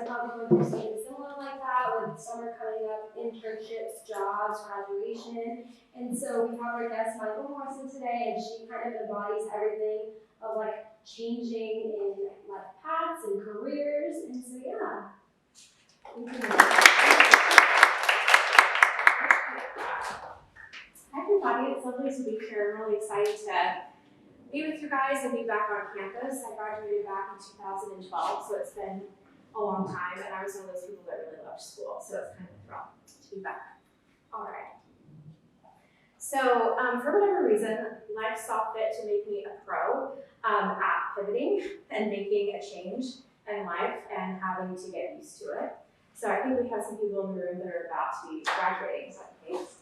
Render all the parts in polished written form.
are probably going through something similar like that, with summer coming up, internships, jobs, graduation. And so we have our guest, Morrison, today, and she kind of embodies everything of like changing in life paths and careers. And so, yeah. Hi everybody, it's lovely to be here. I'm really excited to be with you guys and be back on campus. I graduated back in 2012, so it's been a long time, and I was one of those people that really loved school, so it's kind of a thrill to be back. All right. So for whatever reason, life saw fit to make me a pro at pivoting and making a change in life and having to get used to it. So I think we have some people in the room that are about to be graduating. Is that the case?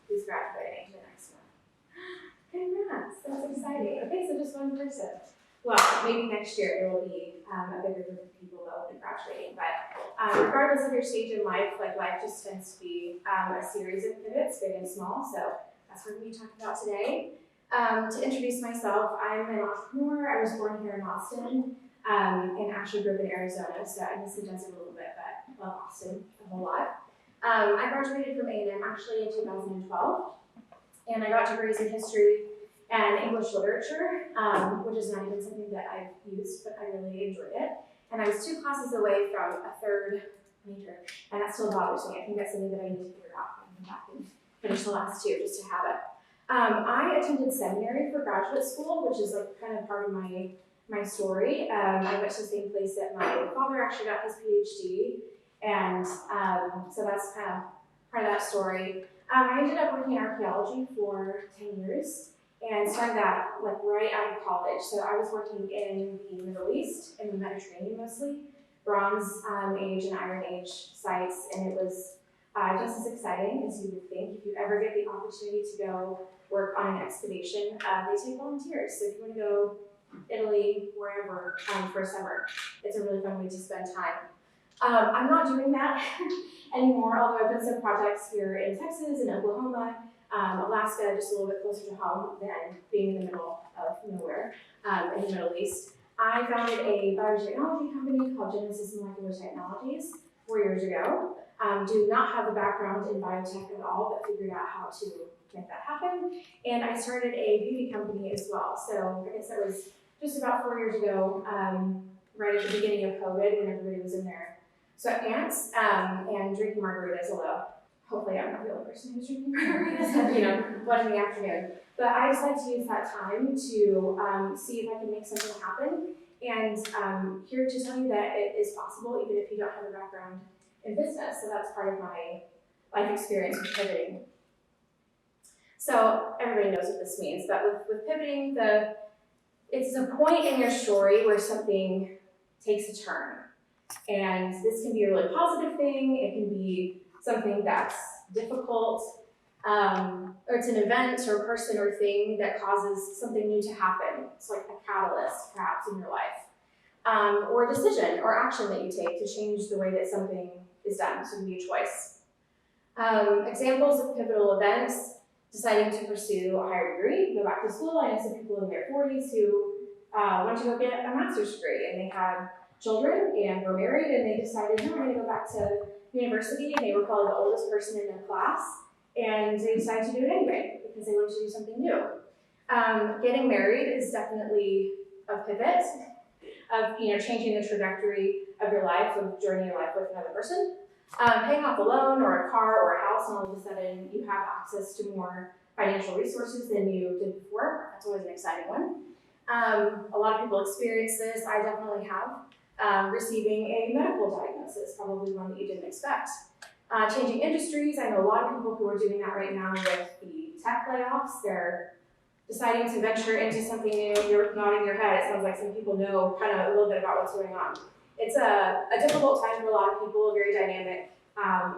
Who's graduating the next month? Congrats, that's exciting. Okay, so just one person. Well, maybe next year there will be a bigger group of people that will be graduating. But regardless of your stage in life, like life just tends to be a series of pivots, big and small. So that's what we're going to be talking about today. To introduce myself, I'm an entrepreneur. I was born here in Austin and actually grew up in Arizona, so I miss the desert a little bit, but love Austin a whole lot. I graduated from A&M actually in 2012, and I got degrees in history and English literature, which is not even something that I've used, but I really enjoyed it. And I was 2 classes away from a 3rd major, and that still bothers me. I think that's something that I need to figure out when I come back and finish the last 2 just to have it. I attended seminary for graduate school, which is like kind of part of my story. I went to the same place that my father actually got his PhD, and so that's kind of part of that story. I ended up working in archaeology for 10 years and started that like right out of college. So I was working in the Middle East, in the Mediterranean mostly, Bronze Age and Iron Age sites, and it was just as exciting as you would think. If you ever get the opportunity to go work on an excavation, they take volunteers. So if you want to go Italy, wherever, for a summer, it's a really fun way to spend time. I'm not doing that anymore, although I've done some projects here in Texas and Oklahoma, Alaska, just a little bit closer to home than being in the middle of nowhere in the Middle East. I founded a biotechnology company called Genesis Molecular Technologies 4 years ago. Do not have a background in biotech at all, but figured out how to make that happen. And I started a beauty company as well. So I guess that was just about 4 years ago, right at the beginning of COVID when everybody was in their sweatpants and drinking margaritas, although hopefully I'm not the only person who's drinking margaritas at 1 in the afternoon. But I decided to use that time to see if I can make something happen. And here to tell you that it is possible even if you don't have a background in business. So that's part of my life experience with pivoting. So everybody knows what this means, but with pivoting, it's a point in your story where something takes a turn. And this can be a really positive thing, it can be something that's difficult, or it's an event or person or thing that causes something new to happen. It's like a catalyst, perhaps, in your life. Or a decision or action that you take to change the way that something is done, so it can be a choice. Examples of pivotal events: deciding to pursue a higher degree, go back to school. I know some people in their 40s who went to go get a master's degree, and they had children and were married, and they decided, no, I'm going to go back to university, and they were probably the oldest person in their class, and they decided to do it anyway because they wanted to do something new. Getting married is definitely a pivot of changing the trajectory of your life, of journeying your life with another person. Paying off a loan or a car or a house, and all of a sudden you have access to more financial resources than you did before. That's always an exciting one. A lot of people experience this. I definitely have. Receiving a medical diagnosis, probably one that you didn't expect. Changing industries. I know a lot of people who are doing that right now with the tech layoffs. They're deciding to venture into something new. You're nodding your head. It sounds like some people know kind of a little bit about what's going on. It's a difficult time for a lot of people, a very dynamic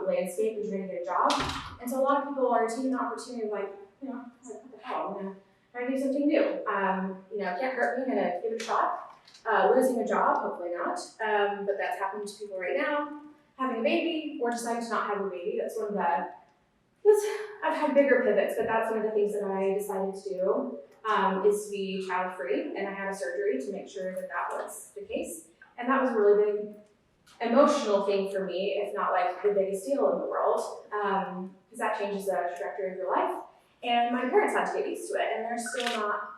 landscape and trying to get a job. And so a lot of people are taking the opportunity of what the hell, I'm going to try to do something new. It can't hurt me, I'm going to give it a shot. Losing a job, hopefully not, but that's happening to people right now. Having a baby or deciding to not have a baby, that's one of the, I've had bigger pivots, but that's one of the things that I decided to do, is to be child-free, and I had a surgery to make sure that that was the case. And that was a really big emotional thing for me, if not like the biggest deal in the world, because that changes the trajectory of your life. And my parents had to get used to it, and they're still not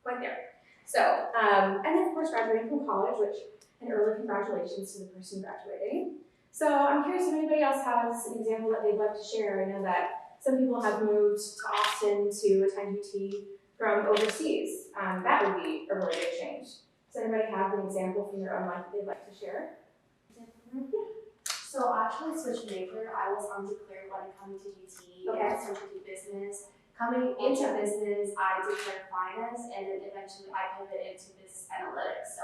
quite there. So, and then of course graduating from college, which an early congratulations to the person graduating. So I'm curious if anybody else has an example that they'd like to share. I know that some people have moved to Austin to attend UT from overseas. That would be a really big change. Does anybody have an example from their own life that they'd like to share? So I actually switched major. I was undeclared when coming to UT Okay. and started to do business. Coming into business, I declared finance, and then eventually I pivoted into business analytics. So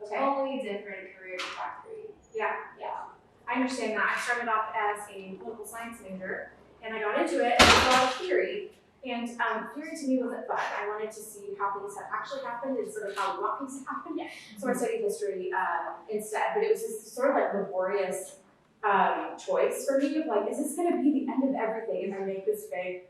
totally different career trajectory. Yeah. Yeah. I understand that. I started off as a political science major, and I got into it and it was a lot of theory. And theory to me wasn't fun. I wanted to see how things have actually happened instead of how we want things to happen. Yeah. So I studied history instead. But it was this sort of like laborious choice for me of like, is this going to be the end of everything if I make this big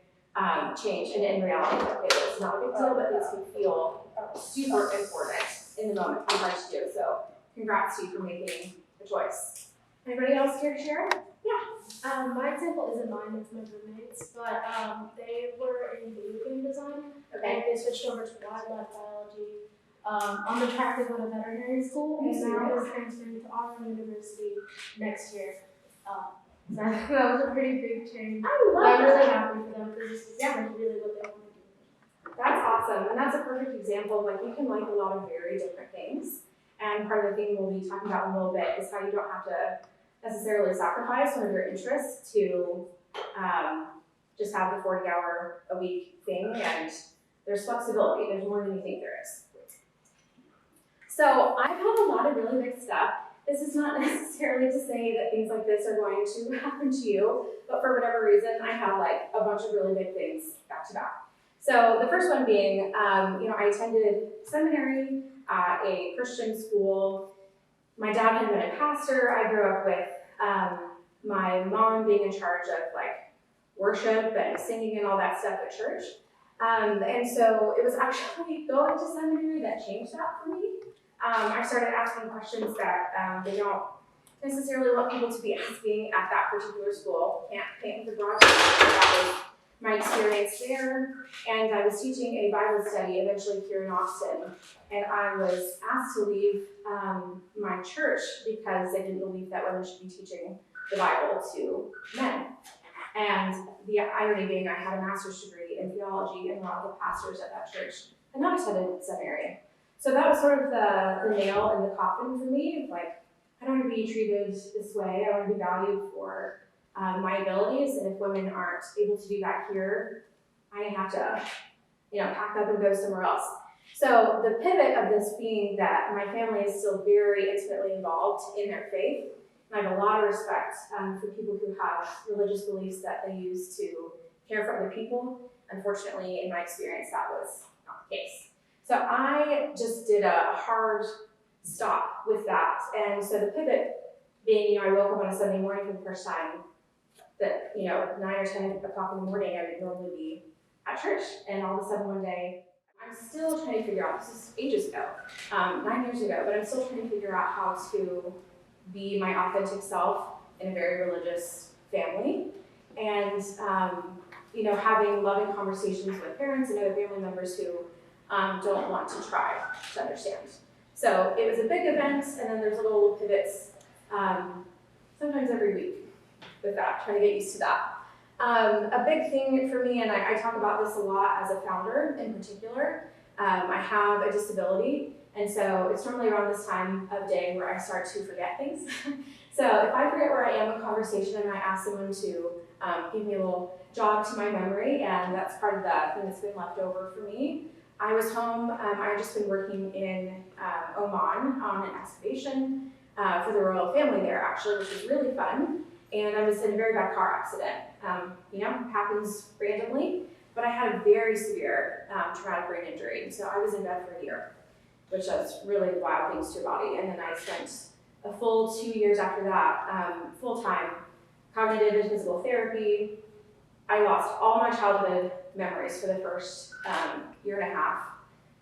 change? And in reality, okay, it's not a big deal, but things can feel super important in the moment I'm trying to do. So congrats to you for making the choice. Anybody else care to share? My example isn't mine, it's my roommates, but they were in video game design, and they switched over to wildlife biology on the track to go to veterinary school, and now they're transferring to Auburn University next year. So that was a pretty big change. I I'm love really that. happy for them because this is really what they want to do. That's awesome, and that's a perfect example of like you can like a lot of very different things. And part of the thing we'll be talking about in a little bit is how you don't have to necessarily sacrifice one of your interests to just have the 40-hour-a-week thing, and there's flexibility. There's more than you think there is. So I've had a lot of really big stuff. This is not necessarily to say that things like this are going to happen to you, but for whatever reason, I have like a bunch of really big things back to back. So the first one being, I attended seminary at a Christian school. My dad had been a pastor. I grew up with my mom being in charge of like worship and singing and all that stuff at church. And so it was actually going to seminary that changed that for me. I started asking questions that they don't necessarily want people to be asking at that particular school. Can't paint with a broad brush, but that was my experience there. And I was teaching a Bible study eventually here in Austin. And I was asked to leave my church because they didn't believe that women should be teaching the Bible to men. And the irony being I had a master's degree in theology, and a lot of the pastors at that church had not attended seminary. So that was sort of the nail in the coffin for me of like, I don't want to be treated this way. I want to be valued for my abilities, and if women aren't able to do that here, I have to, pack up and go somewhere else. So the pivot of this being that my family is still very intimately involved in their faith, and I have a lot of respect for people who have religious beliefs that they use to care for other people. Unfortunately, in my experience, that was not the case. So I just did a hard stop with that. And so the pivot being, I woke up on a Sunday morning for the first time that, 9 or 10 o'clock in the morning, I would normally be at church. And all of a sudden one day, I'm still trying to figure out, this is ages ago, 9 years ago, but I'm still trying to figure out how to be my authentic self in a very religious family. And, having loving conversations with parents and other family members who don't want to try to understand. So it was a big event, and then there's little pivots, sometimes every week with that, trying to get used to that. A big thing for me, and I talk about this a lot as a founder in particular, I have a disability, and so it's normally around this time of day where I start to forget things. So if I forget where I am in conversation, I might ask someone to give me a little jog to my memory, and that's part of the thing that's been left over for me. I was home, I had just been working in Oman on an excavation for the royal family there actually, which was really fun. And I was in a very bad car accident. Happens randomly, but I had a very severe traumatic brain injury. And so I was in bed for a year, which does really wild things to your body. And then I spent a full 2 years after that, full-time cognitive and physical therapy. I lost all my childhood memories for the first year and a half.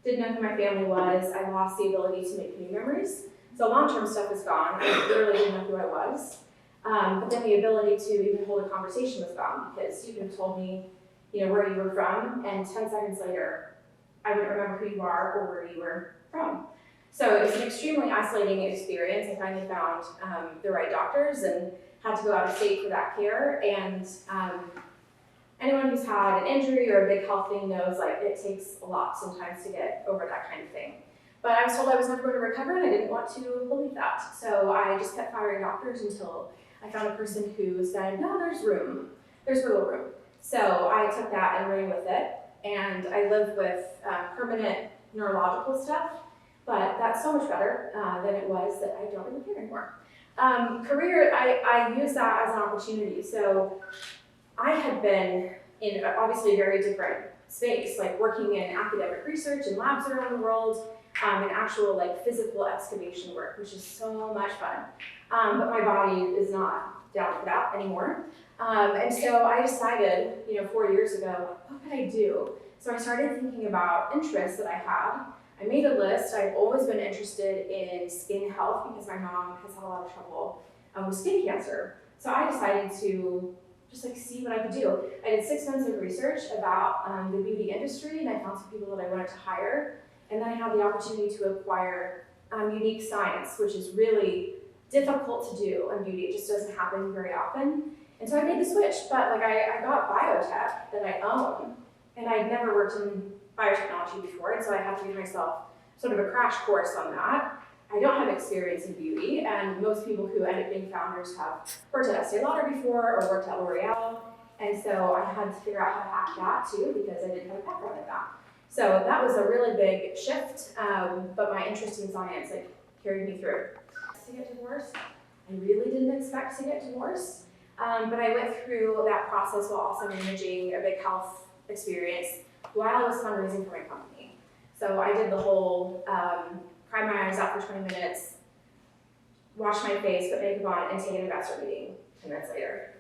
Didn't know who my family was. I lost the ability to make new memories. So long-term stuff is gone. I literally didn't know who I was. But then the ability to even hold a conversation was gone, because you could have told me, where you were from, and 10 seconds later, I wouldn't remember who you are or where you were from. So it was an extremely isolating experience. I finally found the right doctors and had to go out of state for that care. And anyone who's had an injury or a big health thing knows it takes a lot sometimes to get over that kind of thing. But I was told I was never going to recover, and I didn't want to believe that. So I just kept firing doctors until I found a person who said, no, there's room. There's wiggle room. So I took that and ran with it. And I live with permanent neurological stuff, but that's so much better than it was that I don't really care anymore. Career, I use that as an opportunity. So I had been in obviously a very different space, working in academic research and labs around the world, and actual physical excavation work, which is so much fun. But my body is not down for that anymore. And so I decided, 4 years ago, what could I do? So I started thinking about interests that I had. I made a list. I've always been interested in skin health because my mom has had a lot of trouble with skin cancer. So I decided to just see what I could do. I did 6 months of research about the beauty industry, and I found some people that I wanted to hire. And then I had the opportunity to acquire unique science, which is really difficult to do in beauty. It just doesn't happen very often. And so I made the switch, but I got biotech that I own, and I'd never worked in biotechnology before, and so I had to give myself sort of a crash course on that. I don't have experience in beauty, and most people who end up being founders have worked at Estee Lauder before or worked at L'Oreal, and so I had to figure out how to hack that too because I didn't have a background in that. So that was a really big shift, but my interest in science carried me through. To get divorced, I really didn't expect to get divorced, but I went through that process while also managing a big health experience while I was fundraising for my company. So I did the whole cry my eyes out for 20 minutes, wash my face, put makeup on, and take an investor meeting 10 minutes later.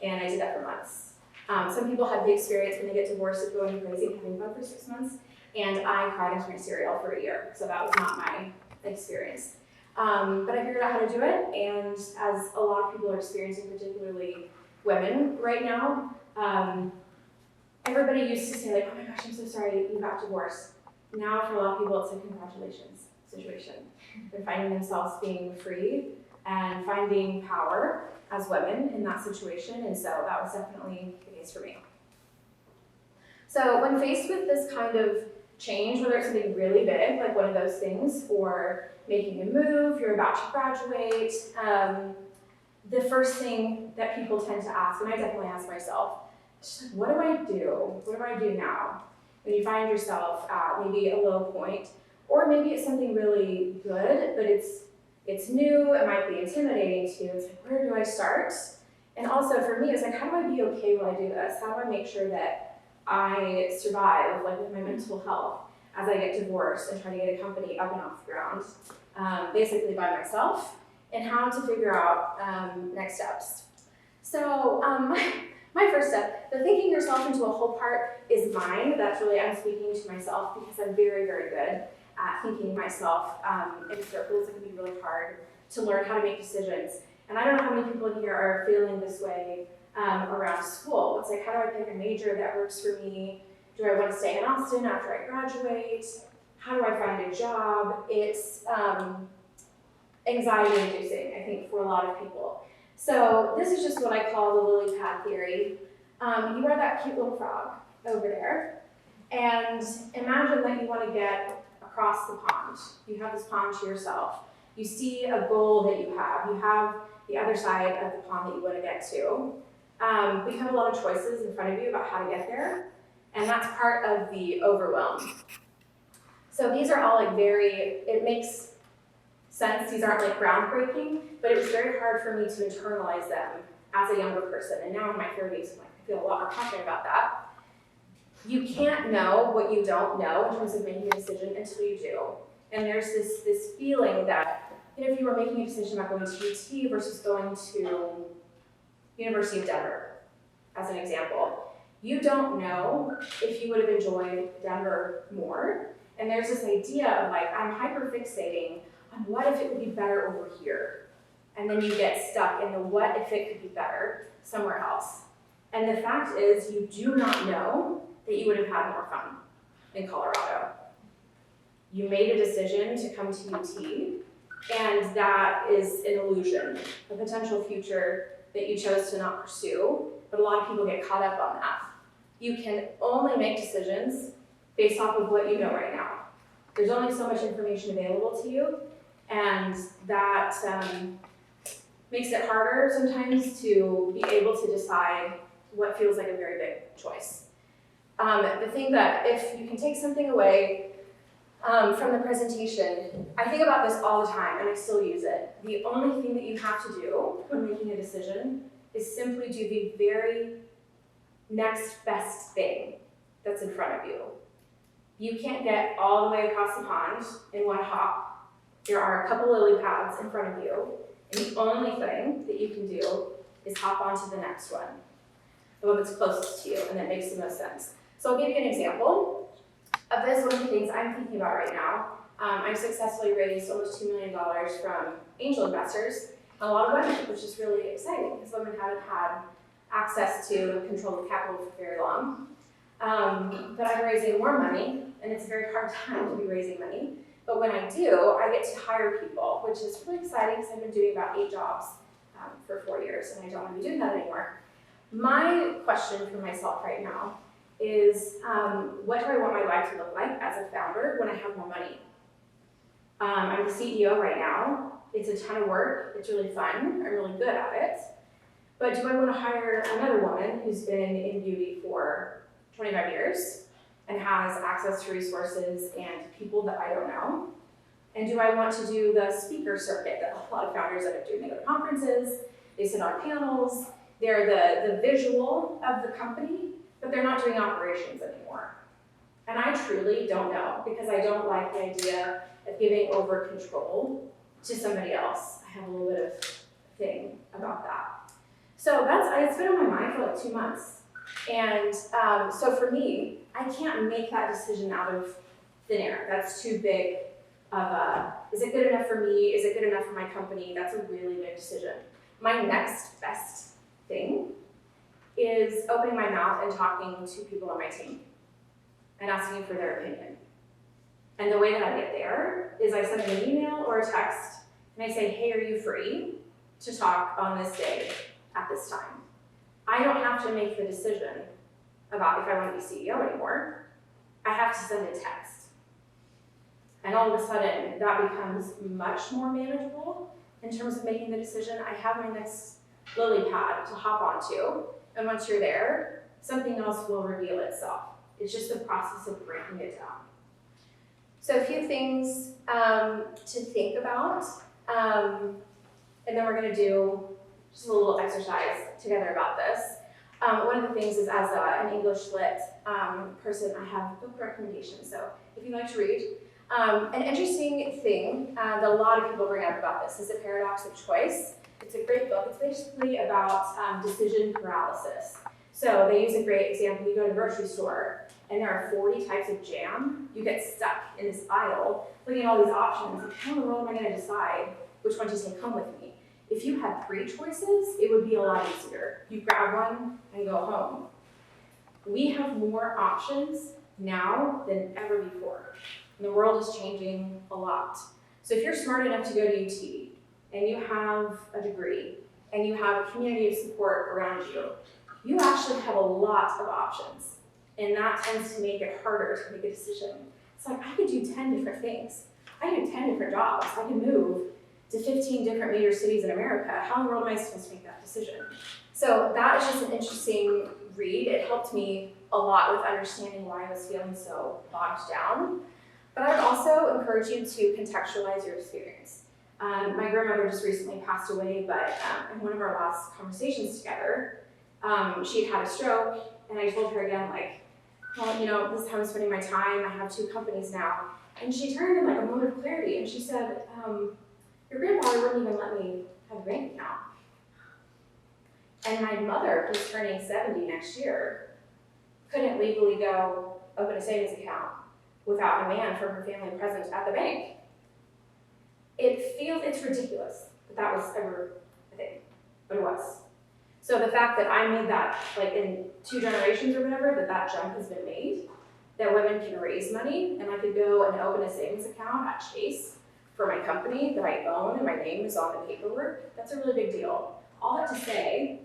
And I did that for months. Some people have the experience when they get divorced of going crazy and having fun for 6 months, and I cried into my cereal for a year, so that was not my experience. But I figured out how to do it, and as a lot of people are experiencing, particularly women right now, everybody used to say oh my gosh, I'm so sorry you got divorced. Now for a lot of people it's a congratulations situation. They're finding themselves being free and finding power as women in that situation, and so that was definitely the case for me. So when faced with this kind of change, whether it's something really big, like one of those things, or making a move, you're about to graduate, the first thing that people tend to ask, and I definitely ask myself, what do I do? What do I do now? When you find yourself at maybe a low point, or maybe it's something really good, but it's new, it might be intimidating to you. It's where do I start? And also for me, it's how do I be okay while I do this? How do I make sure that I survive, with my mental health as I get divorced and try to get a company up and off the ground, basically by myself, and how to figure out next steps. So my first step, the thinking yourself into a whole part is mine. That's really, I'm speaking to myself because I'm very, very good at thinking myself in circles. It can be really hard to learn how to make decisions. And I don't know how many people in here are feeling this way around school. It's how do I pick a major that works for me? Do I want to stay in Austin after I graduate? How do I find a job? It's anxiety-inducing, I think, for a lot of people. So this is just what I call the lily pad theory. You are that cute little frog over there, and imagine that you want to get across the pond. You have this pond to yourself. You see a goal that you have the other side of the pond that you want to get to. But you have a lot of choices in front of you about how to get there, and that's part of the overwhelm. So these are all it makes sense. These aren't groundbreaking, but it was very hard for me to internalize them as a younger person. And now in my 30s, I feel a lot more confident about that. You can't know what you don't know in terms of making a decision until you do. And there's this feeling that if you were making a decision about going to UT versus going to University of Denver, as an example, you don't know if you would have enjoyed Denver more. And there's this idea of I'm hyper-fixating what if it would be better over here? And then you get stuck in the what if it could be better somewhere else. And the fact is, you do not know that you would have had more fun in Colorado. You made a decision to come to UT, and that is an illusion, a potential future that you chose to not pursue, but a lot of people get caught up on that. You can only make decisions based off of what you know right now. There's only so much information available to you, and that makes it harder sometimes to be able to decide what feels like a very big choice. The thing that, if you can take something away from the presentation, I think about this all the time and I still use it. The only thing that you have to do when making a decision is simply do the very next best thing that's in front of you. You can't get all the way across the pond in one hop. There are a couple lily pads in front of you, and the only thing that you can do is hop onto the next one, the one that's closest to you and that makes the most sense. So I'll give you an example of this. One of the things I'm thinking about right now, I've successfully raised almost $2 million from angel investors, and a lot of women, which is really exciting because women haven't had access to and control of capital for very long. But I'm raising more money, and it's a very hard time to be raising money. But when I do, I get to hire people, which is really exciting because I've been doing about 8 jobs for 4 years, and I don't want to be doing that anymore. My question for myself right now is, what do I want my life to look like as a founder when I have more money? I'm the CEO right now. It's a ton of work. It's really fun. I'm really good at it. But do I want to hire another woman who's been in beauty for 25 years and has access to resources and people that I don't know? And do I want to do the speaker circuit that a lot of founders end up doing? They go to conferences, they sit on panels, they're the visual of the company, but they're not doing operations anymore. And I truly don't know, because I don't like the idea of giving over control to somebody else. I have a little bit of thing about that. So it's been on my mind for like 2 months. And so for me, I can't make that decision out of thin air. That's too big of a, is it good enough for me? Is it good enough for my company? That's a really big decision. My next best thing is opening my mouth and talking to people on my team and asking for their opinion. And the way that I get there is I send them an email or a text and I say, hey, are you free to talk on this day at this time? I don't have to make the decision about if I want to be CEO anymore. I have to send a text. And all of a sudden, that becomes much more manageable in terms of making the decision. I have my next lily pad to hop onto, and once you're there, something else will reveal itself. It's just the process of breaking it down. So a few things to think about, and then we're going to do just a little exercise together about this. One of the things is, as an English lit person, I have book recommendations. So if you like to read, an interesting thing that a lot of people bring up about this is the paradox of choice. It's a great book. It's basically about decision paralysis. So they use a great example. You go to the grocery store and there are 40 types of jam. You get stuck in this aisle looking at all these options. Like, how in the world am I going to decide which one to take home with me? If you had 3 choices, it would be a lot easier. You grab one and go home. We have more options now than ever before. And the world is changing a lot. So if you're smart enough to go to UT and you have a degree and you have a community of support around you, you actually have a lot of options. And that tends to make it harder to make a decision. It's like, I could do 10 different things. I could do 10 different jobs. I could move to 15 different major cities in America. How in the world am I supposed to make that decision? So that is just an interesting read. It helped me a lot with understanding why I was feeling so bogged down. But I would also encourage you to contextualize your experience. My grandmother just recently passed away, but in one of our last conversations together, she had a stroke, and I told her again, like, well, you know, this is how I'm spending my time. I have 2 companies now. And she turned in like a moment of clarity, and she said, your grandfather wouldn't even let me have a bank account. And my mother, who's turning 70 next year, couldn't legally go open a savings account without a man from her family present at the bank. it's ridiculous that was ever a thing, but it was. So the fact that I made that, like in 2 generations or whatever, that jump has been made, that women can raise money, and I could go and open a savings account at Chase for my company that I own and my name is on the paperwork, that's a really big deal. All that to say,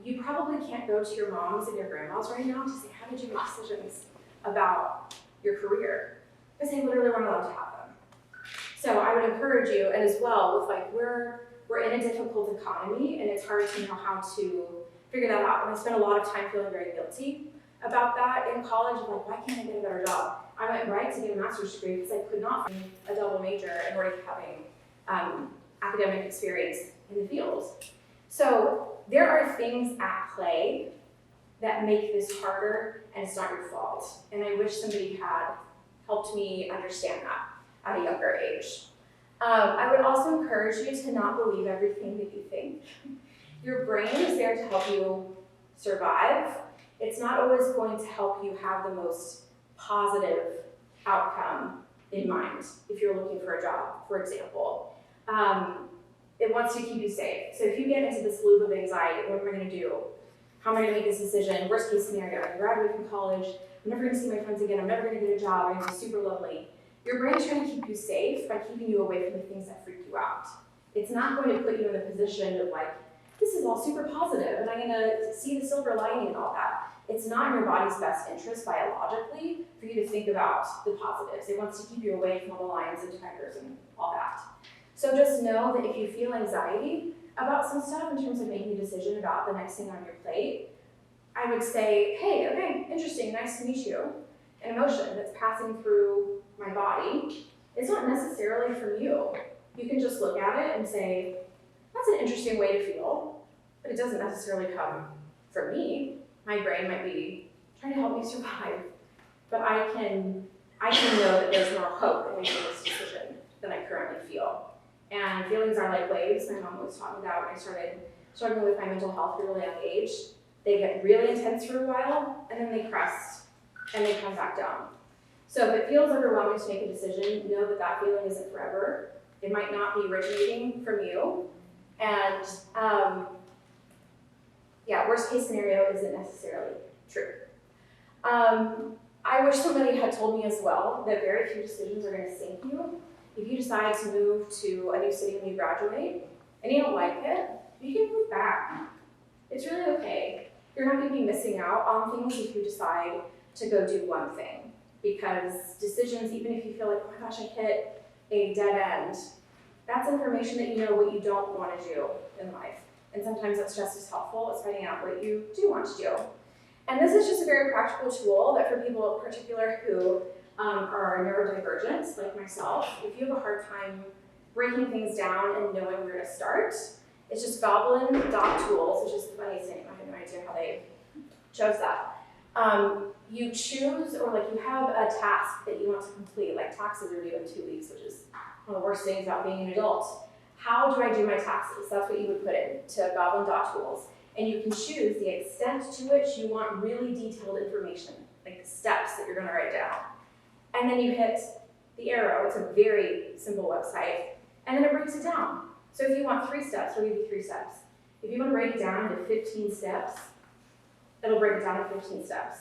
you probably can't go to your moms and your grandmas right now to say, how did you make decisions about your career? Because they literally weren't allowed to have them. So I would encourage you, and as well, with like, we're in a difficult economy and it's hard to know how to figure that out. And I spent a lot of time feeling very guilty about that in college. I'm like, why can't I get a better job? I went right to get a master's degree because I could not find a double major and already having academic experience in the field. So there are things at play that make this harder, and it's not your fault. And I wish somebody had helped me understand that at a younger age. I would also encourage you to not believe everything that you think. Your brain is there to help you survive. It's not always going to help you have the most positive outcome in mind if you're looking for a job, for example. It wants to keep you safe. So if you get into this loop of anxiety, what am I going to do? How am I going to make this decision? Worst case scenario, I graduate from college, I'm never going to see my friends again, I'm never going to get a job, I'm going to be super lonely. Your brain is trying to keep you safe by keeping you away from the things that freak you out. It's not going to put you in the position of like, this is all super positive and I'm going to see the silver lining and all that. It's not in your body's best interest biologically for you to think about the positives. It wants to keep you away from all the lions and tigers and all that. So just know that if you feel anxiety about some stuff in terms of making a decision about the next thing on your plate, I would say, hey, okay, interesting, nice to meet you. An emotion that's passing through my body. It's not necessarily from you. You can just look at it and say, that's an interesting way to feel, but it doesn't necessarily come from me. My brain might be trying to help me survive, but I can know that there's more hope in making this decision than I currently feel. And feelings are like waves. My mom always taught me that when I started struggling with my mental health at a really young age. They get really intense for a while, and then they crest, and they come back down. So if it feels overwhelming to make a decision, know that that feeling isn't forever. It might not be originating from you. And worst case scenario isn't necessarily true. I wish somebody had told me as well that very few decisions are going to sink you. If you decide to move to a new city when you graduate and you don't like it, you can move back. It's really okay. You're not going to be missing out on things if you decide to go do one thing. Because decisions, even if you feel like, oh my gosh, I hit a dead end, that's information that you know what you don't want to do in life. And sometimes that's just as helpful as finding out what you do want to do. And this is just a very practical tool that for people in particular who are neurodivergent, like myself, if you have a hard time breaking things down and knowing where to start, it's just goblin.tools, which is the funniest name. I have no idea how they chose that. You choose, or like you have a task that you want to complete, like taxes are due in 2 weeks, which is one of the worst things about being an adult. How do I do my taxes? That's what you would put into goblin.tools. And you can choose the extent to which you want really detailed information, like the steps that you're going to write down. And then you hit the arrow. It's a very simple website. And then it breaks it down. So if you want 3 steps, it'll give you 3 steps. If you want to break it down into 15 steps, it'll break it down into 15 steps.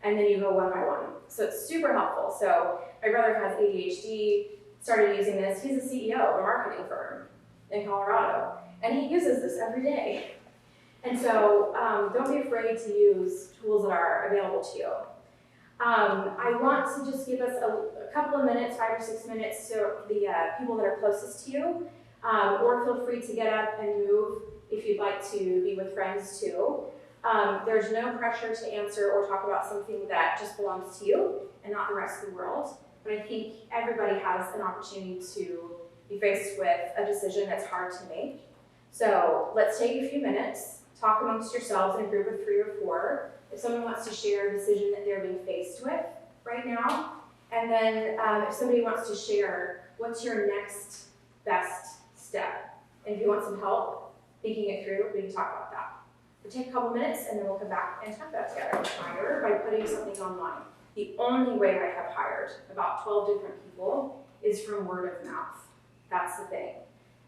And then you go one by one. So it's super helpful. So my brother has ADHD, started using this. He's a CEO of a marketing firm in Colorado. And he uses this every day. And so don't be afraid to use tools that are available to you. I want to just give us a couple of minutes, 5 or 6 minutes, so the people that are closest to you, or feel free to get up and move if you'd like to be with friends too. There's no pressure to answer or talk about something that just belongs to you and not the rest of the world. But I think everybody has an opportunity to be faced with a decision that's hard to make. So let's take a few minutes, talk amongst yourselves in a group of 3 or 4. If someone wants to share a decision that they're being faced with right now, and then if somebody wants to share what's your next best step. And if you want some help thinking it through, we can talk about that. We'll take a couple minutes and then we'll come back and talk about it together. Hire by putting something online. The only way I have hired about 12 different people is from word of mouth. That's the thing.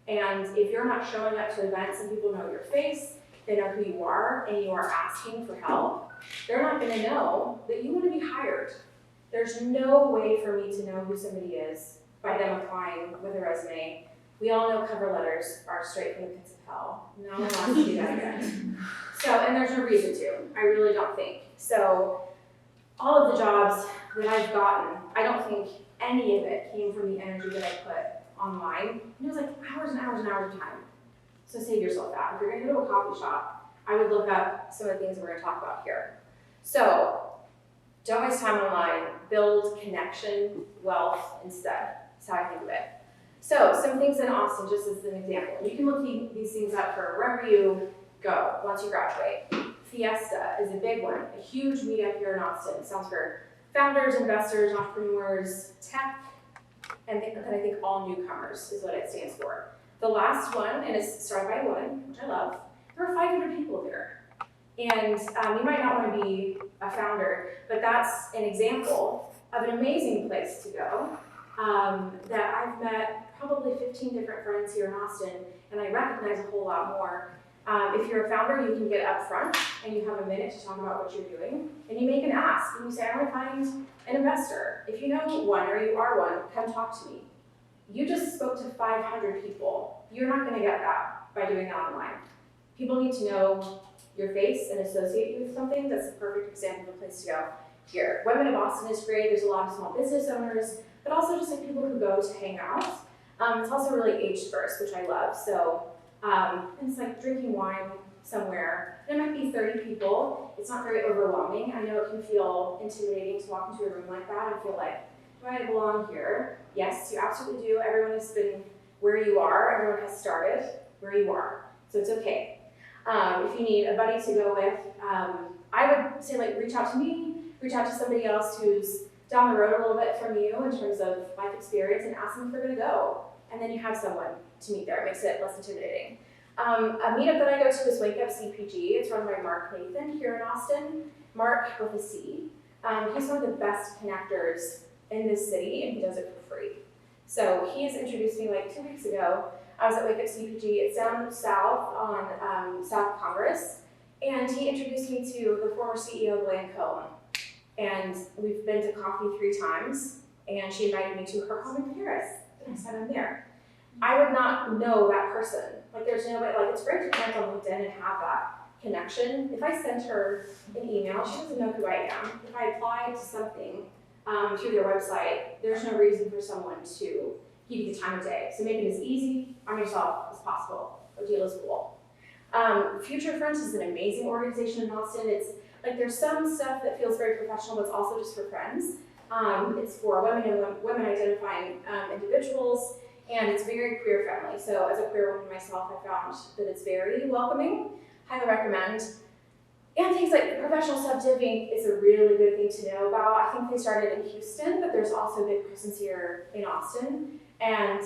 And if you're not showing up to events and people know your face, they know who you are, and you are asking for help, they're not gonna know that you wanna be hired. There's no way for me to know who somebody is by them applying with a resume. We all know cover letters are straight from the pits of hell. No one wants to do that again. So, and there's no reason to, I really don't think. So, all of the jobs that I've gotten, I don't think any of it came from the energy that I put online. It was like hours and hours and hours of time. So save yourself that. If you're gonna go to a coffee shop, I would look up some of the things we're gonna talk about here. So, don't waste time online, build connection, wealth instead. That's how I think of it. So, some things in Austin, just as an example. You can look these things up for wherever you go once you graduate. Fiesta is a big one, a huge meetup here in Austin. It sounds for founders, investors, entrepreneurs, tech, and I think all newcomers is what it stands for. The last one, and it's started by a woman, which I love, there were 500 people there. And you might not want to be a founder, but that's an example of an amazing place to go that I've met probably 15 different friends here in Austin, and I recognize a whole lot more. If you're a founder, you can get up front and you have a minute to talk about what you're doing, and you make an ask, and you say, I want to find an investor. If you know one or you are one, come talk to me. You just spoke to 500 people. You're not going to get that by doing that online. People need to know your face and associate you with something. That's a perfect example of a place to go here. Women of Austin is great. There's a lot of small business owners, but also just like people who go to hang out. It's also really age first, which I love. So it's like drinking wine somewhere. And it might be 30 people. It's not very overwhelming. I know it can feel intimidating to walk into a room like that and feel like, do I belong here? Yes, you absolutely do. Everyone has been where you are. Everyone has started where you are. So it's okay. If you need a buddy to go with, I would say like reach out to me, reach out to somebody else who's down the road a little bit from you in terms of life experience and ask them if they're gonna go. And then you have someone to meet there. It makes it less intimidating. A meetup that I go to is Wake Up CPG. It's run by Mark Nathan here in Austin. Mark with a C. He's one of the best connectors in this city, and he does it for free. So he's introduced me like 2 weeks ago. I was at Wake Up CPG. It's down south on South Congress, and he introduced me to the former CEO of Lancome. And we've been to coffee 3 times, and she invited me to her home in Paris. And I said, I'm there. I would not know that person. Like, there's no way, like, it's great to connect on LinkedIn and have that connection. If I sent her an email, she doesn't know who I am. If I applied to something through their website, there's no reason for someone to give you the time of day. So make it as easy on yourself as possible. A deal is cool. Future Friends is an amazing organization in Austin. It's like there's some stuff that feels very professional, but it's also just for friends. It's for women and women identifying individuals, and it's very queer friendly. So as a queer woman myself, I found that it's very welcoming. Highly recommend. And things like professional sub-dipping is a really good thing to know about. I think they started in Houston, but there's also a big presence here in Austin. And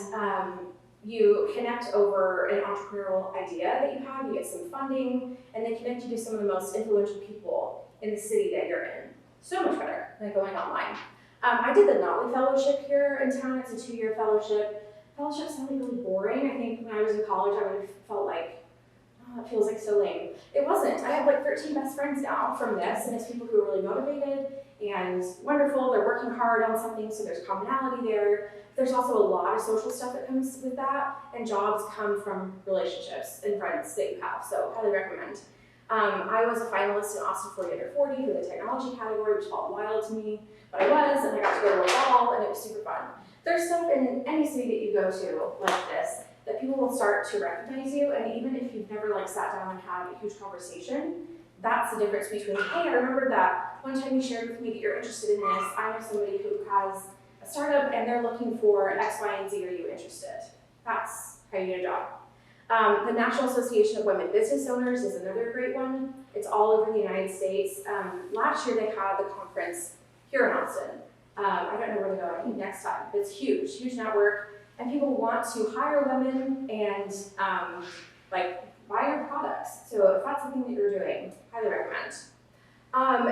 you connect over an entrepreneurial idea that you have, you get some funding, and they connect you to some of the most influential people in the city that you're in. So much better than going online. I did the Notley Fellowship here in town. It's a 2-year fellowship. Fellowship sounded really boring. I think when I was in college, I would have felt like, oh, it feels like so lame. It wasn't. I have like 13 best friends now from this, and it's people who are really motivated and wonderful. They're working hard on something, so there's commonality there. There's also a lot of social stuff that comes with that, and jobs come from relationships and friends that you have, so highly recommend. I was a finalist in Austin 40 Under 40 for the technology category, which felt wild to me, but I was, and I got to go to a ball, and it was super fun. There's stuff in any city that you go to like this that people will start to recognize you, and even if you've never like sat down and had a huge conversation, that's the difference between, hey, I remember that one time you shared with me that you're interested in this. I know somebody who has a startup and they're looking for X, Y, and Z. Are you interested? That's how you get a job. The National Association of Women Business Owners is another great one. It's all over the United States. Last year they had the conference here in Austin. I don't know where to go, I think next time, but it's huge, huge network. And people want to hire women and like buy your products. So if that's something that you're doing, highly recommend.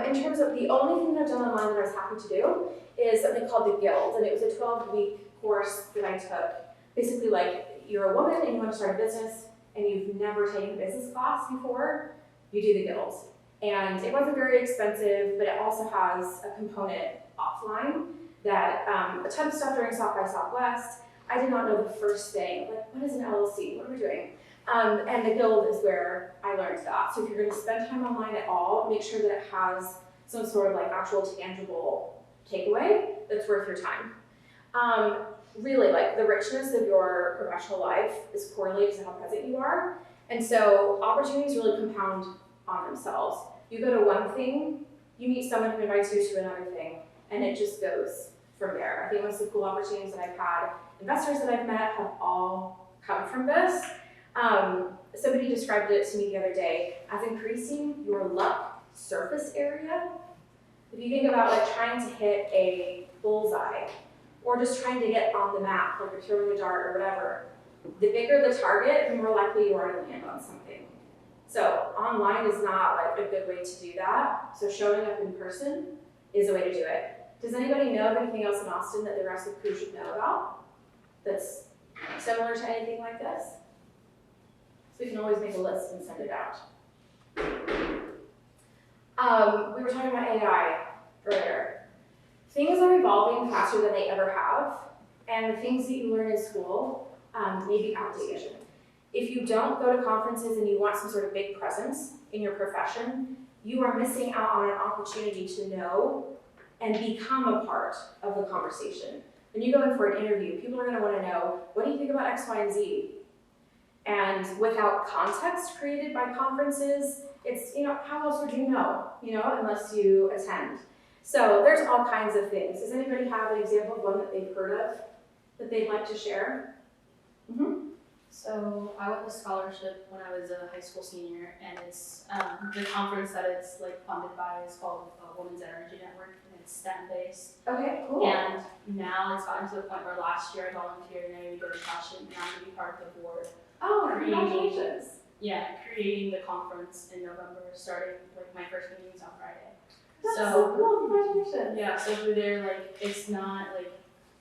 In terms of the only thing that I've done online that I was happy to do is something called the Guild, and it was a 12-week course that I took basically like you're a woman and you want to start a business and you've never taken a business class before, you do the Guild. And it wasn't very expensive, but it also has a component offline that a ton of stuff during South by Southwest. I did not know the first thing, like what is an LLC, what are we doing? And the Guild is where I learned that. So if you're gonna spend time online at all, make sure that it has some sort of like actual tangible takeaway that's worth your time. Really, like the richness of your professional life is correlated to how present you are. And so opportunities really compound on themselves. You go to one thing, you meet someone who invites you to another thing, and it just goes from there. I think most of the cool opportunities that I've had, investors that I've met have all come from this. Somebody described it to me the other day as increasing your luck surface area. If you think about like trying to hit a bullseye, or just trying to get on the map, like you're throwing a dart or whatever, the bigger the target, the more likely you are to land on something. So online is not like a good way to do that. So showing up in person is a way to do it. Does anybody know of anything else in Austin that the rest of the crew should know about that's similar to anything like this? So we can always make a list and send it out. We were talking about AI earlier. Things are evolving faster than they ever have, and the things that you learn in school may be outdated. If you don't go to conferences and you want some sort of big presence in your profession, you are missing out on an opportunity to know and become a part of the conversation. When you go in for an interview, people are going to want to know, what do you think about X, Y, and Z? And without context created by conferences, it's, how else would you know, unless you attend. So there's all kinds of things. Does anybody have an example of one that they've heard of that they'd like to share? Mm-hmm. So I went to scholarship when I was a high school senior, and it's the conference that it's like funded by is called Women's Energy Network, and it's STEM based. Okay, cool. And now it's gotten to the point where last year I volunteered and I would go to Washington, and I'm going to be part of the board. Oh, congratulations. Yeah, creating the conference in November, starting like my first meeting is on Friday. That's so cool, congratulations. Yeah, so through there, like, it's not like,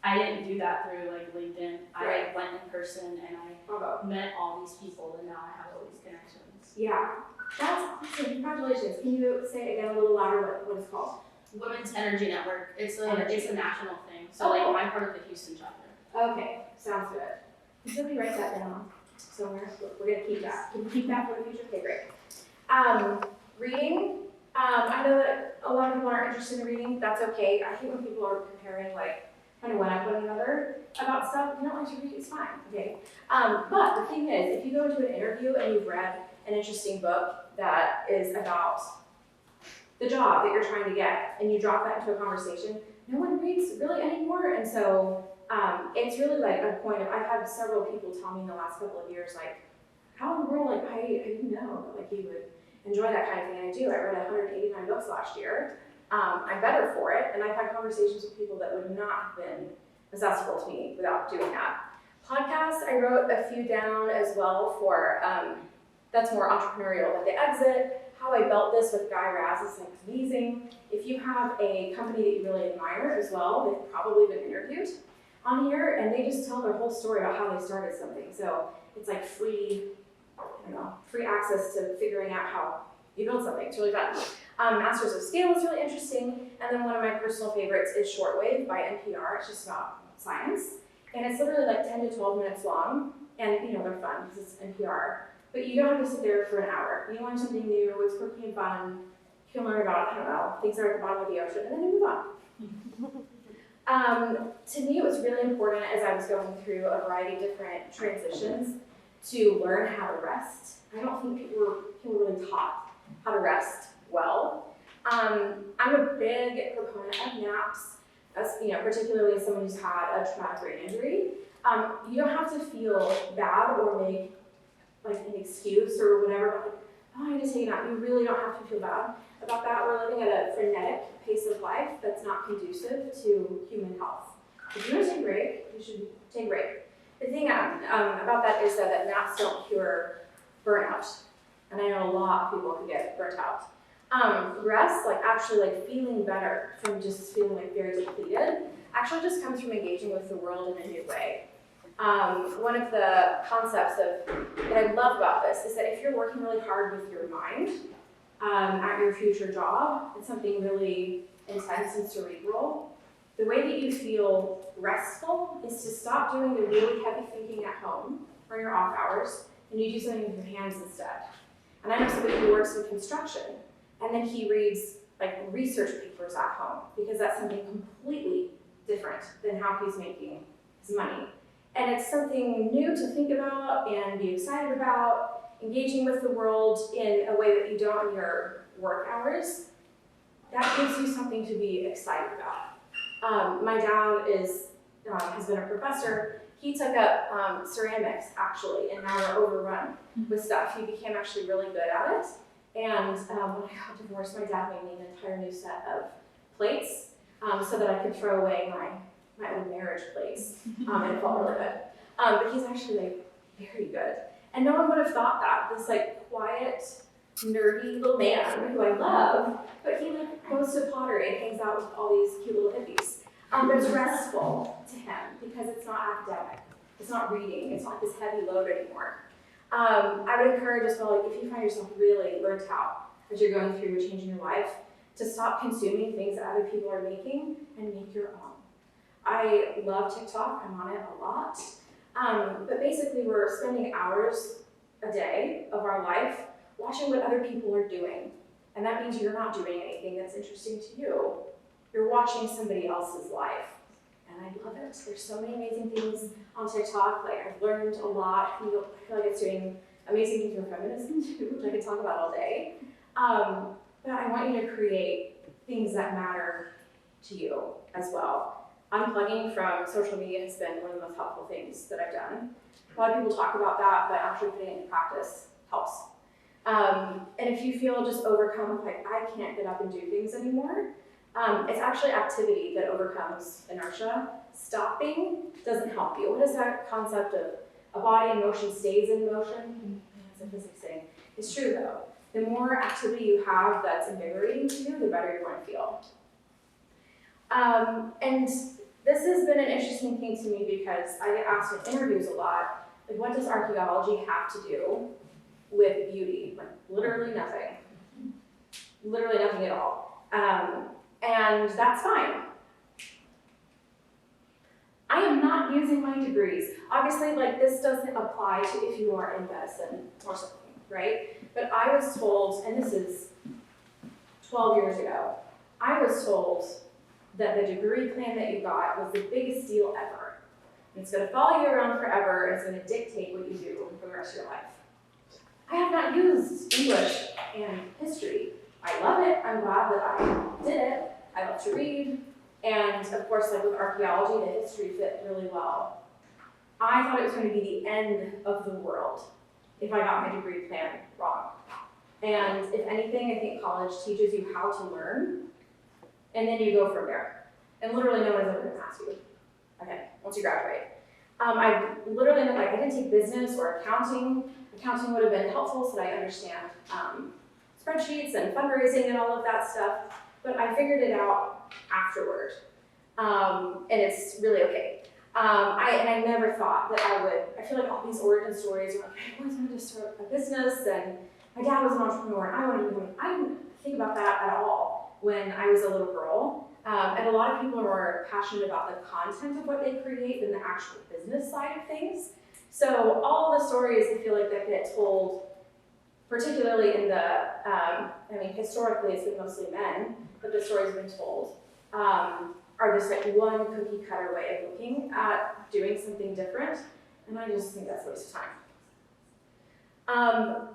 I didn't do that through like LinkedIn. I went in person and I met all these people, and now I have all these connections. Yeah, that's awesome, congratulations. Can you say it again a little louder what it's called? Women's Energy Network. It's a national thing. So Oh. like I'm part of the Houston chapter. Okay, sounds good. Can somebody write that down somewhere? We're gonna keep that. Can we keep that for the future? Okay, great. Reading. I know that a lot of people aren't interested in reading. That's okay. I think when people are comparing like kind of one up one another about stuff, if you don't like to read, it's fine. Okay. But the thing is, if you go into an interview and you've read an interesting book that is about the job that you're trying to get, and you drop that into a conversation, no one reads really anymore. And so it's really like a point of, I've had several people tell me in the last couple of years, like, how in the world, like, I didn't know that like you would enjoy that kind of thing. And I do. I read 189 books last year. I'm better for it, and I've had conversations with people that would not have been accessible to me without doing that. Podcasts, I wrote a few down as well for, that's more entrepreneurial, like The Exit, How I Built This with Guy Raz is like amazing. If you have a company that you really admire as well, they've probably been interviewed on here, and they just tell their whole story about how they started something. So it's like free access to figuring out how you build something. It's really fun. Masters of Scale is really interesting. And then one of my personal favorites is Shortwave by NPR. It's just about science. And it's literally like 10 to 12 minutes long. And they're fun because it's NPR. But you don't have to sit there for an hour. You learn something new, it's quirky and fun. You can learn about, things that are at the bottom of the ocean, and then you move on. To me, it was really important as I was going through a variety of different transitions to learn how to rest. I don't think people were really taught how to rest well. I'm a big proponent of naps, as particularly as someone who's had a traumatic brain injury. You don't have to feel bad or make like an excuse or whatever, like, oh, I need to take a nap. You really don't have to feel bad about that. We're living at a frenetic pace of life that's not conducive to human health. If you want to take a break, you should take a break. The thing about that is that naps don't cure burnout. And I know a lot of people can get burnt out. Rest, like actually like feeling better from just feeling like very depleted, actually just comes from engaging with the world in a new way. one of the concepts that I love about this is that if you're working really hard with your mind at your future job, it's something really intense and cerebral, the way that you feel restful is to stop doing the really heavy thinking at home or your off hours, and you do something with your hands instead. And I know somebody who works in construction, and then he reads like research papers at home, because that's something completely different than how he's making his money. And it's something new to think about and be excited about, engaging with the world in a way that you don't in your work hours. That gives you something to be excited about. My dad has been a professor. He took up ceramics, actually, and now we're overrun with stuff. He became actually really good at it. And when I got divorced, my dad made me an entire new set of plates so that I could throw away my old marriage plates, and it felt really good. But he's actually like very good. And no one would have thought that, this like quiet, nerdy little man who I love, but he like goes to pottery and hangs out with all these cute little hippies. But it's restful to him because it's not academic, it's not reading, it's not this heavy load anymore. I would encourage as well, like, if you find yourself really burnt out as you're going through or changing your life, to stop consuming things that other people are making and make your own. I love TikTok, I'm on it a lot. But basically we're spending hours a day of our life watching what other people are doing. And that means you're not doing anything that's interesting to you. You're watching somebody else's life. And I love it. There's so many amazing things on TikTok. Like, I've learned a lot. I feel like it's doing amazing things for feminism too, which I could talk about all day. But I want you to create things that matter to you as well. Unplugging from social media has been one of the most helpful things that I've done. A lot of people talk about that, but actually putting it into practice helps. And if you feel just overcome with like, I can't get up and do things anymore, it's actually activity that overcomes inertia. Stopping doesn't help you. What is that concept of a body in motion stays in motion? It's a physics thing. It's true though. The more activity you have that's invigorating to you, the better you're going to feel. And this has been an interesting thing to me because I get asked in interviews a lot, like, what does archaeology have to do with beauty? Like, literally nothing. Literally nothing at all. And that's fine. I am not using my degrees. Obviously, like, this doesn't apply to if you are in medicine or something, right? But I was told, and this is 12 years ago, I was told that the degree plan that you got was the biggest deal ever. And it's gonna follow you around forever, and it's gonna dictate what you do for the rest of your life. I have not used English and history. I love it, I'm glad that I did it. I love to read, and of course, like with archaeology, the history fit really well. I thought it was going to be the end of the world if I got my degree plan wrong. And if anything, I think college teaches you how to learn, and then you go from there. And literally no one's ever going to ask you, okay, once you graduate. I literally, like, I didn't take business or accounting. Accounting would have been helpful so that I understand spreadsheets and fundraising and all of that stuff. But I figured it out afterward, and it's really okay. I never thought that I feel like all these origin stories are like, I always wanted to start a business, and my dad was an entrepreneur, and I didn't think about that at all when I was a little girl. And a lot of people are more passionate about the content of what they create than the actual business side of things. So all the stories I feel like that get told, particularly in the, historically it's been mostly men, but the stories have been told, are just like one cookie cutter way of looking at doing something different, and I just think that's a waste of time.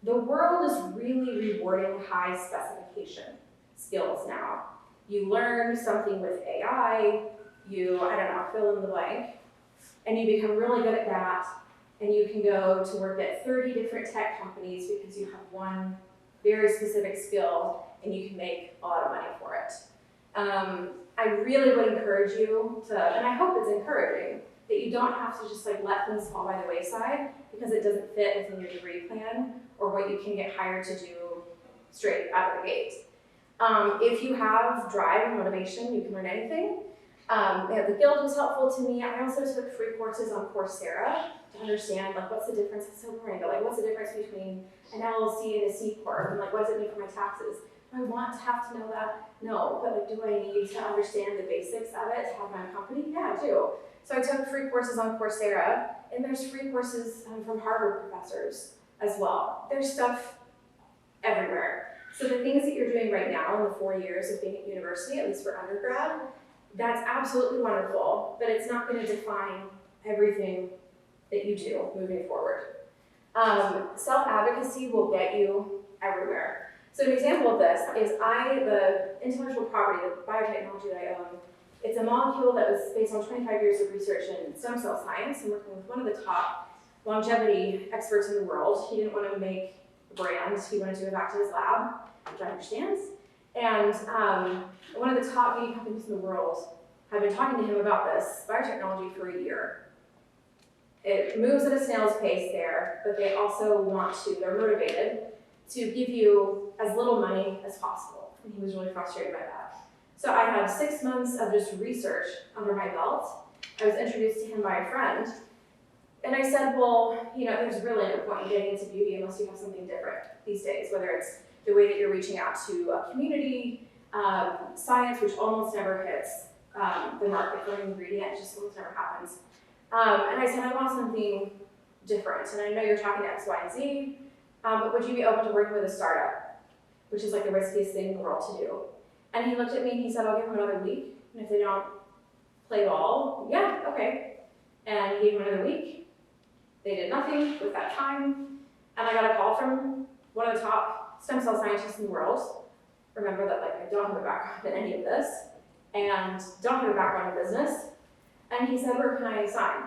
The world is really rewarding high specification skills now. You learn something with AI, fill in the blank, and you become really good at that, and you can go to work at 30 different tech companies because you have one very specific skill and you can make a lot of money for it. I really would encourage you to, and I hope it's encouraging, that you don't have to just like let things fall by the wayside because it doesn't fit within your degree plan or what you can get hired to do straight out of the gate. If you have drive and motivation, you can learn anything. The guild was helpful to me. I also took free courses on Coursera to understand like what's the difference. It's so boring, but like what's the difference between an LLC and a C corp, and like what does it mean for my taxes? Do I want to have to know that? No, but like do I need to understand the basics of it to have my own company? Yeah, I do. So I took free courses on Coursera, and there's free courses from Harvard professors as well. There's stuff everywhere. So the things that you're doing right now in the 4 years of being at university, at least for undergrad, that's absolutely wonderful, but it's not going to define everything that you do moving forward. Self-advocacy will get you everywhere. So an example of this is the intellectual property, the biotechnology that I own, it's a molecule that was based on 25 years of research in stem cell science and working with one of the top longevity experts in the world. He didn't want to make a brand, he wanted to go back to his lab, which I understand. And one of the top beauty companies in the world have been talking to him about this biotechnology for a year. It moves at a snail's pace there, but they also they're motivated to give you as little money as possible. And he was really frustrated by that. So I had 6 months of just research under my belt. I was introduced to him by a friend. And I said, well, there's really no point in getting into beauty unless you have something different these days, whether it's the way that you're reaching out to a community, science, which almost never hits the market for an ingredient, it just almost never happens. And I said, I want something different. And I know you're talking to X, Y, and Z, but would you be open to working with a startup, which is like the riskiest thing in the world to do? And he looked at me and he said, I'll give them another week. And if they don't play ball, yeah, okay. And he gave them another week. They did nothing with that time. And I got a call from one of the top stem cell scientists in the world. Remember that I don't have a background in any of this and don't have a background in business. And he said, where can I sign?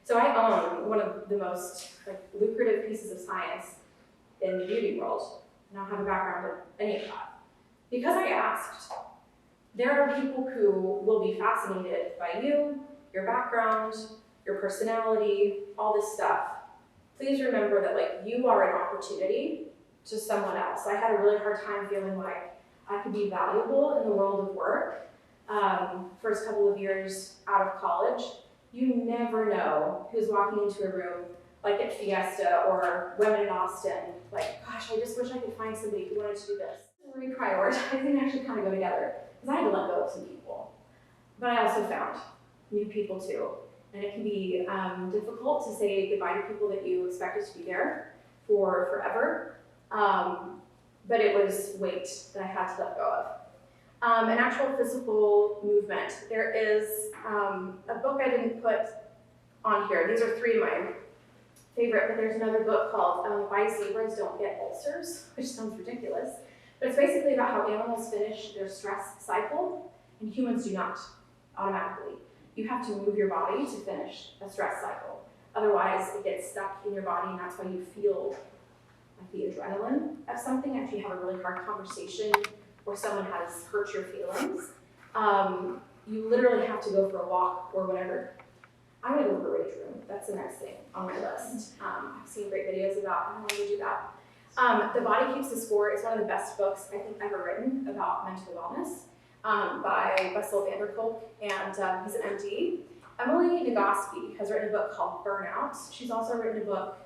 So I own one of the most lucrative pieces of science in the beauty world. And I don't have a background in any of that. Because I asked, there are people who will be fascinated by you, your background, your personality, all this stuff. Please remember that you are an opportunity to someone else. I had a really hard time feeling like I could be valuable in the world of work. First couple of years out of college, you never know who's walking into a room like at Fiesta or Women in Austin, gosh, I just wish I could find somebody who wanted to do this. Reprioritizing actually kind of go together, because I had to let go of some people. But I also found new people too. And it can be difficult to say goodbye to people that you expected to be there for forever. But it was weight that I had to let go of. An actual physical movement. There is a book I didn't put on here. These are 3 of my favorite, but there's another book called Why Zebras Don't Get Ulcers, which sounds ridiculous. But it's basically about how animals finish their stress cycle and humans do not automatically. You have to move your body to finish a stress cycle. Otherwise, it gets stuck in your body, and that's why you feel like the adrenaline of something after you have a really hard conversation or someone has hurt your feelings. You literally have to go for a walk or whatever. I'm gonna go to the rage room. That's the next thing on my list. I've seen great videos about how to do that. The Body Keeps the Score is one of the best books I think ever written about mental wellness. By Bessel van der Kolk, and he's an MD. Emily Nagoski has written a book called Burnout. She's also written a book,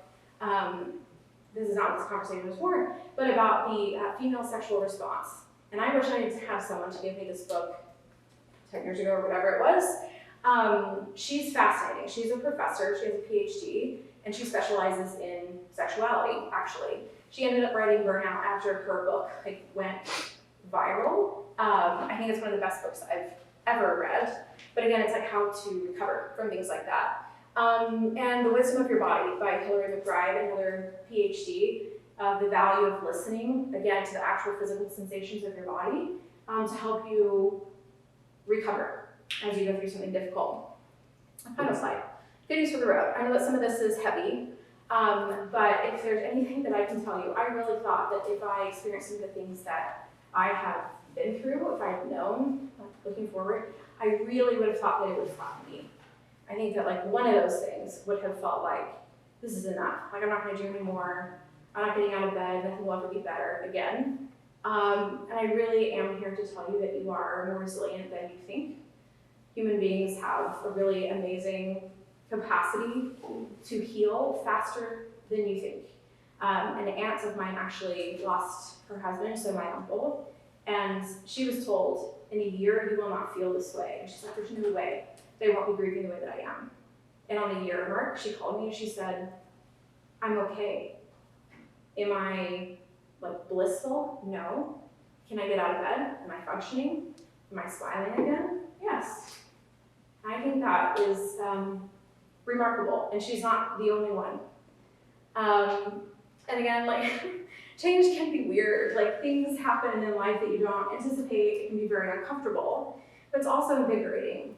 this is not what this conversation was for, but about the female sexual response. And I wish I had to have someone to give me this book 10 years ago or whatever it was. She's fascinating. She's a professor, she has a PhD, and she specializes in sexuality, actually. She ended up writing Burnout after her book went viral. I think it's one of the best books I've ever read. But again, it's how to recover from things like that. And The Wisdom of Your Body by Hilary McBride, another PhD, the value of listening, again, to the actual physical sensations of your body to help you recover as you go through something difficult. Final slide. Good news for the road. I know that some of this is heavy, but if there's anything that I can tell you, I really thought that if I experienced some of the things that I have been through, if I had known, looking forward, I really would have thought that it would have flattened me. I think that one of those things would have felt like, this is enough. I'm not gonna do anymore. I'm not getting out of bed, nothing will ever be better again. And I really am here to tell you that you are more resilient than you think. human beings have a really amazing capacity to heal faster than you think. An aunt of mine actually lost her husband, so my uncle, and she was told, in a year you will not feel this way. And she's like, there's no way they won't be grieving the way that I am. And on the year mark, she called me and she said, I'm okay. Am I like blissful? No. Can I get out of bed? Am I functioning? Am I smiling again? Yes. I think that is remarkable, and she's not the only one. And again, like, change can be weird. Like, things happen in life that you don't anticipate. It can be very uncomfortable, but it's also invigorating.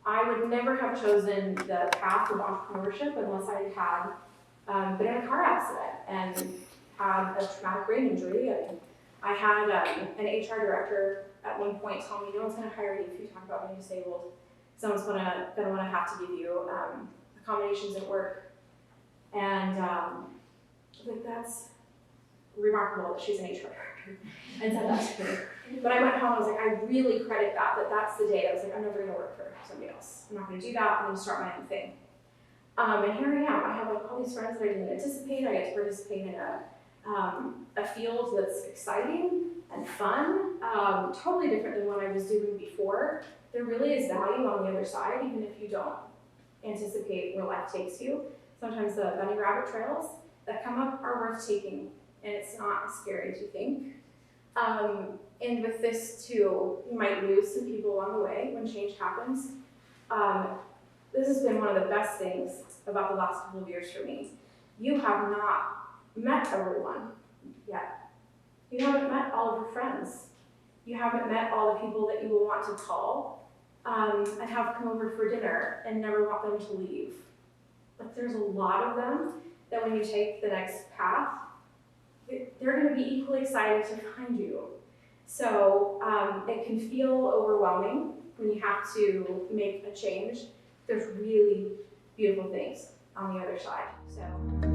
I would never have chosen the path of entrepreneurship unless I had been in a car accident and had a traumatic brain injury. I had an HR director at one point tell me, no one's going to hire you if you talk about being disabled. Someone's going to want to have to give you accommodations at work. And like, that's remarkable that she's an HR director and said that to me. But I went home and I was like, I really credit that's the day I was like, I'm never going to work for somebody else. I'm not going to do that. I'm going to start my own thing. And here I am. I have like all these friends that I didn't anticipate. I get to participate in a field that's exciting and fun, totally different than what I was doing before. There really is value on the other side, even if you don't anticipate where life takes you. Sometimes the bunny rabbit trails that come up are worth taking, and it's not as scary as you think. And with this too, you might lose some people along the way when change happens. This has been one of the best things about the last couple of years for me. You have not met everyone yet. You haven't met all of your friends. You haven't met all the people that you will want to call and have come over for dinner and never want them to leave. But there's a lot of them that when you take the next path, they're going to be equally excited to find you. So it can feel overwhelming when you have to make a change. There's really beautiful things on the other side. So.